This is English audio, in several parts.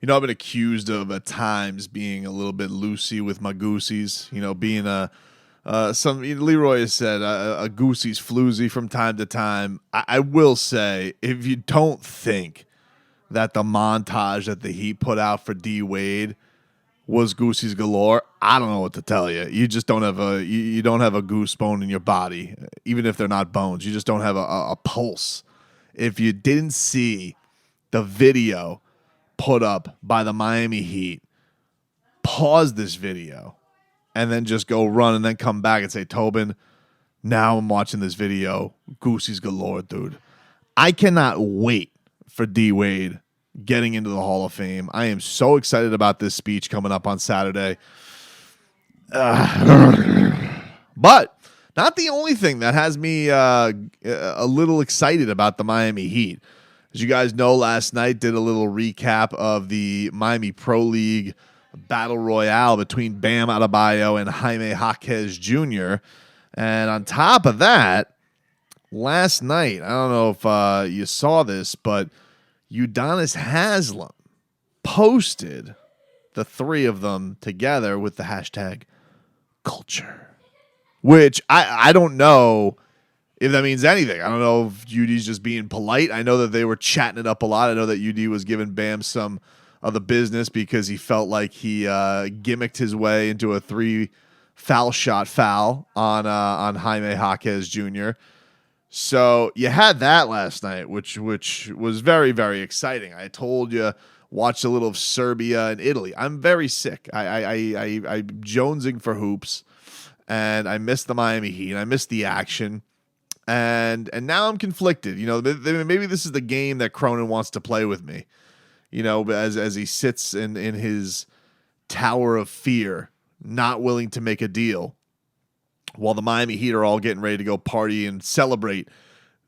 I've been accused of at times being a little bit loosey with my goosies, being some Leroy has said a goosey's floozy from time to time. I will say, if you don't think that the montage that the Heat put out for D Wade was goosies galore, I don't know what to tell you. You just don't have you don't have a goose bone in your body, even if they're not bones. You just don't have a pulse. If you didn't see the video put up by the Miami Heat, pause this video and then just go run and then come back and say, Tobin, now I'm watching this video. Goosey's galore, dude. I cannot wait for D Wade getting into the Hall of Fame. I am so excited about this speech coming up on Saturday. But not the only thing that has me a little excited about the Miami Heat. As you guys know, last night did a little recap of the Miami Pro League Battle Royale between Bam Adebayo and Jaime Jaquez Jr. And on top of that, last night, I don't know if you saw this, but Udonis Haslem posted the three of them together with the hashtag culture, which I don't know if that means anything. I don't know if UD's just being polite. I know that they were chatting it up a lot. I know that UD was giving Bam some of the business because he felt like he gimmicked his way into a 3 foul shot foul on Jaime Jaquez Jr. So you had that last night, which was very, very exciting. I told you, watch a little of Serbia and Italy. I'm very sick. I'm jonesing for hoops, and I miss the Miami Heat. I miss the action, and now I'm conflicted. Maybe this is the game that Cronin wants to play with me. As he sits in his tower of fear, not willing to make a deal, while the Miami Heat are all getting ready to go party and celebrate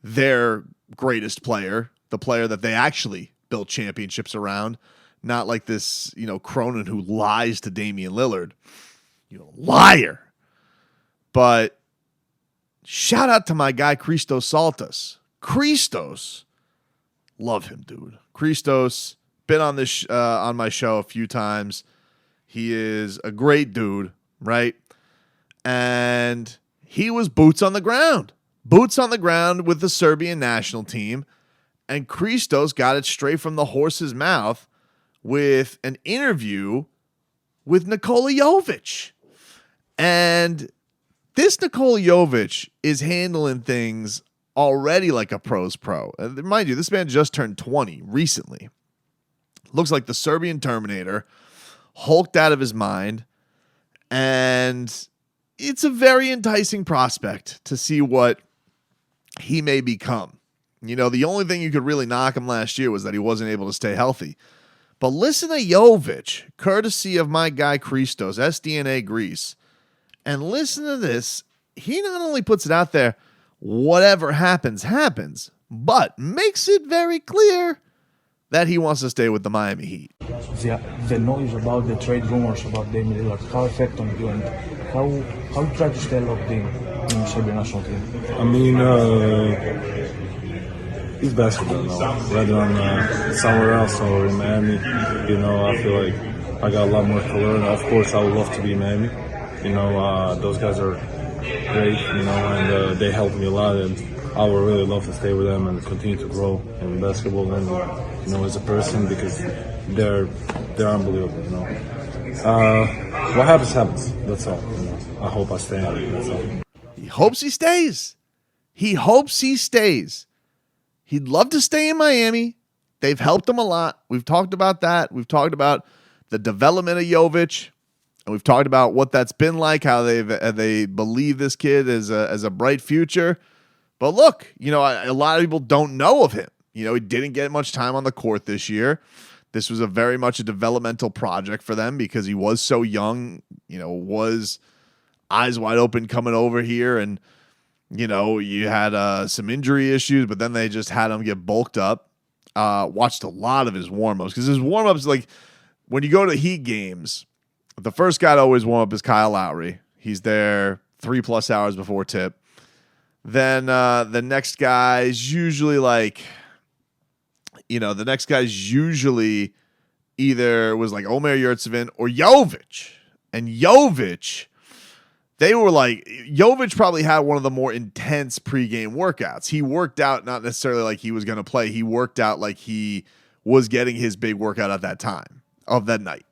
their greatest player, the player that they actually built championships around, not like this, Cronin who lies to Damian Lillard. Liar. But shout out to my guy, Christos Saltas. Christos, love him, dude. Christos, been on this on my show a few times. He is a great dude, right? And he was boots on the ground with the Serbian national team. And Christos got it straight from the horse's mouth with an interview with Nikola Jović. And this Nikola Jović is handling things already like a pro's pro. Mind you, this man just turned 20 recently. Looks like the Serbian Terminator, hulked out of his mind, and it's a very enticing prospect to see what he may become. The only thing you could really knock him last year was that he wasn't able to stay healthy. But listen to Jović, courtesy of my guy Christos, SDNA Greece, and listen to this. He not only puts it out there, whatever happens, happens, but makes it very clear that he wants to stay with the Miami Heat. The noise about the trade rumors about Damian Lillard, how affect on you, and how you try to stay locked in the Serbian national team? I mean, it's basketball now, rather than somewhere else or in Miami. I feel like I got a lot more to learn. Of course, I would love to be in Miami. Those guys are great, and they helped me a lot, and I would really love to stay with them and continue to grow in basketball and, as a person, because they're unbelievable, What happens. That's all. I hope I stay. That's all. He hopes he stays. He'd love to stay in Miami. They've helped him a lot. We've talked about that. We've talked about the development of Jović, and we've talked about what that's been like, how they believe this kid as a bright future. But look, a lot of people don't know of him. He didn't get much time on the court this year. This was very much a developmental project for them because he was so young, was eyes wide open coming over here. And, you had some injury issues, but then they just had him get bulked up. Watched a lot of his warm-ups because his warm-ups, like when you go to Heat games, the first guy to always warm up is Kyle Lowry. He's there 3+ hours before tip. Then the next guy's usually either was like Omer Yurtseven or Jović. And Jović, they were like, Jović probably had one of the more intense pregame workouts. He worked out not necessarily like he was going to play. He worked out like he was getting his big workout at that time of that night.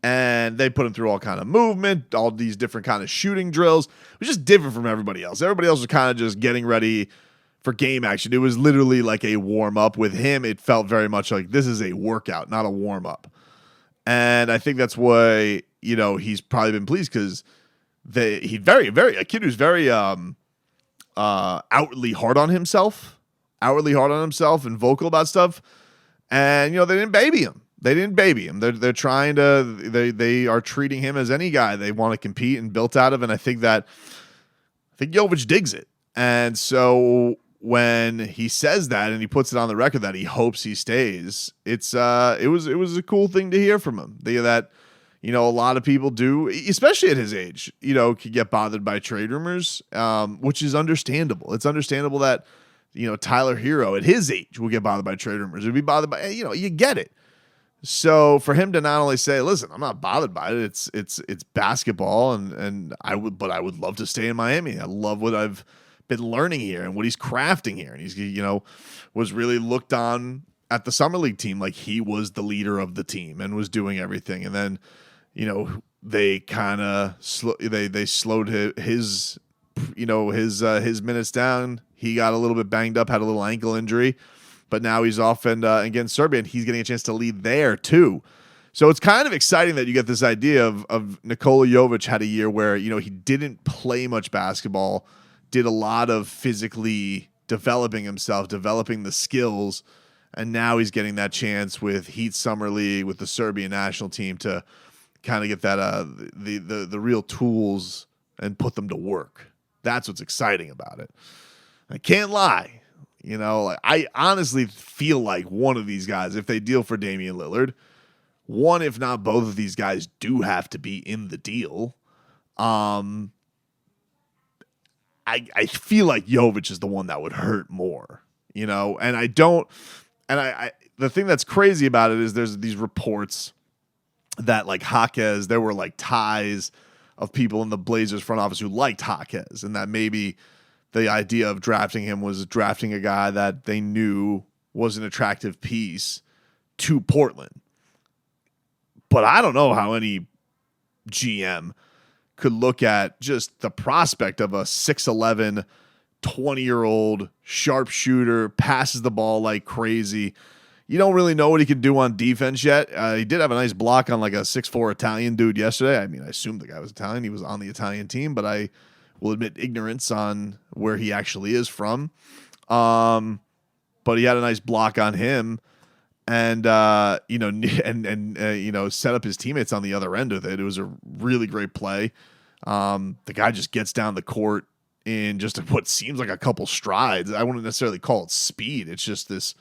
And they put him through all kind of movement, all these different kind of shooting drills. It was just different from everybody else. Everybody else was kind of just getting ready for game action. It was literally like a warm-up. With him, it felt very much like this is a workout, not a warm-up. And I think that's why, he's probably been pleased because he's a kid who's very outwardly hard on himself and vocal about stuff. And, they didn't baby him. They're trying to, they are treating him as any guy they want to compete and built out of. And I think Jović digs it. And so when he says that and he puts it on the record that he hopes he stays, it was a cool thing to hear from him. That, a lot of people do, especially at his age, could get bothered by trade rumors, which is understandable. It's understandable that, Tyler Hero at his age will get bothered by trade rumors. He'd be bothered by, you get it. So for him to not only say, "Listen, I'm not bothered by it. It's basketball, and I would love to stay in Miami. I love what I've been learning here and what he's crafting here." And he's was really looked on at the summer league team like he was the leader of the team and was doing everything. And then they kind of they slowed his minutes down. He got a little bit banged up, had a little ankle injury. But now he's off and against Serbia, and he's getting a chance to lead there too. So it's kind of exciting that you get this idea of Nikola Jović had a year where he didn't play much basketball, did a lot of physically developing himself, developing the skills, and now he's getting that chance with Heat Summer League with the Serbian national team to kind of get that the real tools and put them to work. That's what's exciting about it. I can't lie. I honestly feel like one of these guys, if they deal for Damian Lillard, one, if not both of these guys do have to be in the deal. I feel like Jović is the one that would hurt more, and I don't, and I the thing that's crazy about it is there's these reports that like Jaquez, there were like ties of people in the Blazers front office who liked Jaquez, and that maybe the idea of drafting him was drafting a guy that they knew was an attractive piece to Portland. But I don't know how any GM could look at just the prospect of a 6'11", 20-year-old sharpshooter, passes the ball like crazy. You don't really know what he can do on defense yet. He did have a nice block on like a 6'4" Italian dude yesterday. I mean, I assumed the guy was Italian. He was on the Italian team, but I will admit ignorance on where he actually is from. But he had a nice block on him and, set up his teammates on the other end of it. It was a really great play. The guy just gets down the court in just what seems like a couple strides. I wouldn't necessarily call it speed. It's just this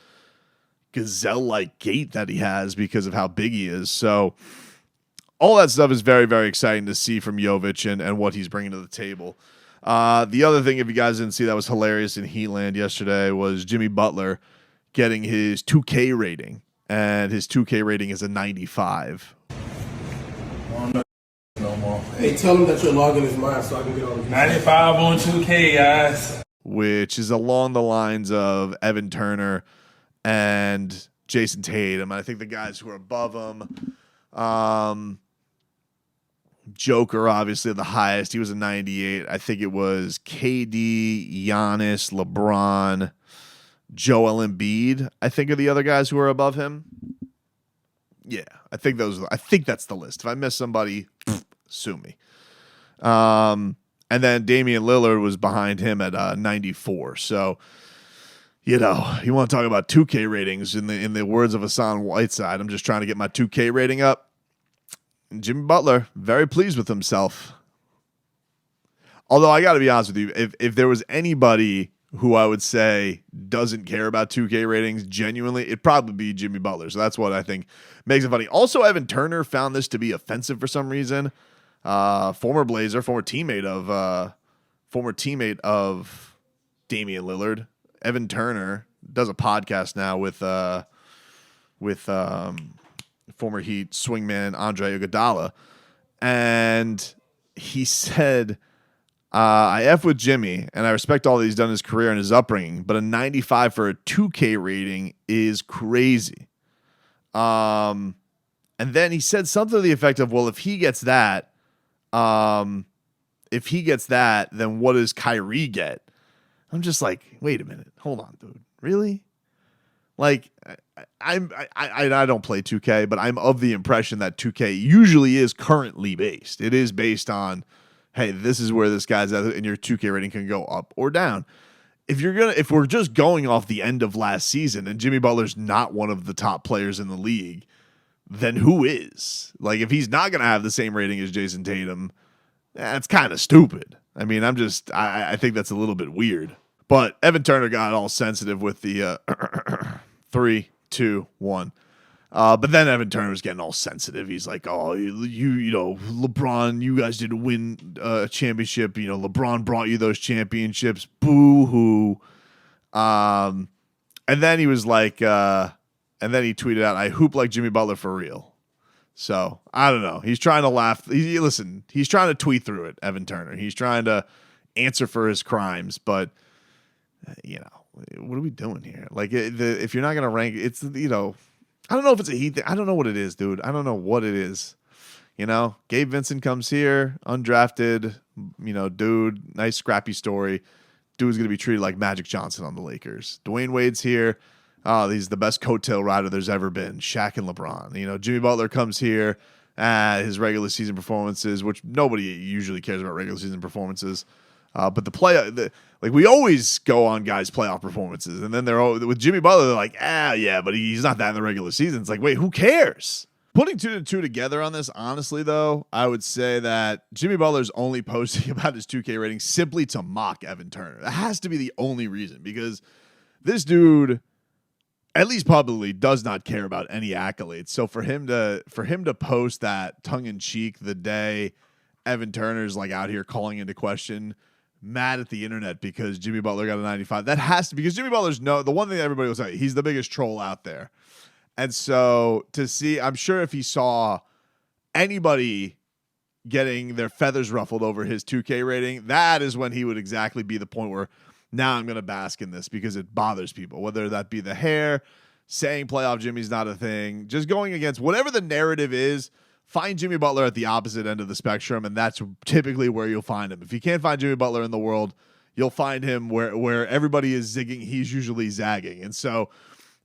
gazelle-like gait that he has because of how big he is. So all that stuff is very, very exciting to see from Jović and what he's bringing to the table. The other thing, if you guys didn't see, that was hilarious in Heatland yesterday was Jimmy Butler getting his 2K rating, and his 2K rating is a 95. No more. Hey, tell him that you're logging his mind so I can get on the 95 on 2K, guys. Which is along the lines of Evan Turner and Jason Tatum. I think the guys who are above him, Joker, obviously the highest. He was a 98. I think it was KD, Giannis, LeBron, Joel Embiid, I think are the other guys who are above him. Yeah, I think that's the list. If I miss somebody, sue me. And then Damian Lillard was behind him at 94. So, you want to talk about 2K ratings in the words of Hassan Whiteside. I'm just trying to get my 2K rating up. And Jimmy Butler, very pleased with himself. Although I got to be honest with you, if there was anybody who I would say doesn't care about 2K ratings genuinely, it'd probably be Jimmy Butler. So that's what I think makes it funny. Also, Evan Turner found this to be offensive for some reason. Former Blazer, former teammate of Damian Lillard. Evan Turner does a podcast now with former Heat swingman Andre Iguodala, and he said, I F with Jimmy, and I respect all that he's done in his career and his upbringing, but a 95 for a 2K rating is crazy. And then he said something to the effect of, well, if he gets that, then what does Kyrie get? I'm just like, wait a minute. Hold on, dude. Really? Like, I don't play 2K, but I'm of the impression that 2K usually is currently based. It is based on, hey, this is where this guy's at, and your 2K rating can go up or down. If we're just going off the end of last season and Jimmy Butler's not one of the top players in the league, then who is? Like, if he's not going to have the same rating as Jason Tatum, that's kind of stupid. I mean, I think that's a little bit weird. But Evan Turner got all sensitive with the 3, 2, 1. But then Evan Turner was getting all sensitive. He's like, oh, you know, LeBron, you guys didn't win a championship. You know, LeBron brought you those championships. Boo-hoo. And then he was like, and then he tweeted out, I hoop like Jimmy Butler for real. So, I don't know. He's trying to laugh. He's trying to tweet through it, Evan Turner. He's trying to answer for his crimes, but you know, what are we doing here? Like, if you're not going to rank, it's, you know, I don't know if it's a Heat thing. I don't know what it is, dude. I don't know what it is. You know, Gabe Vincent comes here, undrafted, you know, dude, nice scrappy story. Dude's going to be treated like Magic Johnson on the Lakers. Dwayne Wade's here. Oh, he's the best coattail rider there's ever been. Shaq and LeBron. You know, Jimmy Butler comes here, his regular season performances, which nobody usually cares about regular season performances. But like we always go on guys' playoff performances, and then with Jimmy Butler, they're like, yeah, but he's not that in the regular season. It's like, wait, who cares? Putting 2 and 2 together on this, honestly, though, I would say that Jimmy Butler's only posting about his 2K rating simply to mock Evan Turner. That has to be the only reason, because this dude, at least publicly, does not care about any accolades. So for him to post that tongue in cheek the day Evan Turner's like out here calling into question, mad at the internet because Jimmy Butler got a 95. That has to, because Jimmy Butler's the one thing that everybody will say, he's the biggest troll out there. And so to see, I'm sure if he saw anybody getting their feathers ruffled over his 2K rating, that is when he would exactly be the point where now I'm going to bask in this because it bothers people, whether that be the hair, saying playoff Jimmy's not a thing, just going against whatever the narrative is. Find Jimmy Butler at the opposite end of the spectrum, and that's typically where you'll find him. If you can't find Jimmy Butler in the world, you'll find him where everybody is zigging, he's usually zagging. And so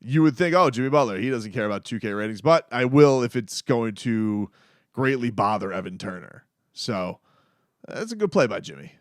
you would think, oh, Jimmy Butler, he doesn't care about 2K ratings, but I will if it's going to greatly bother Evan Turner. So that's a good play by Jimmy.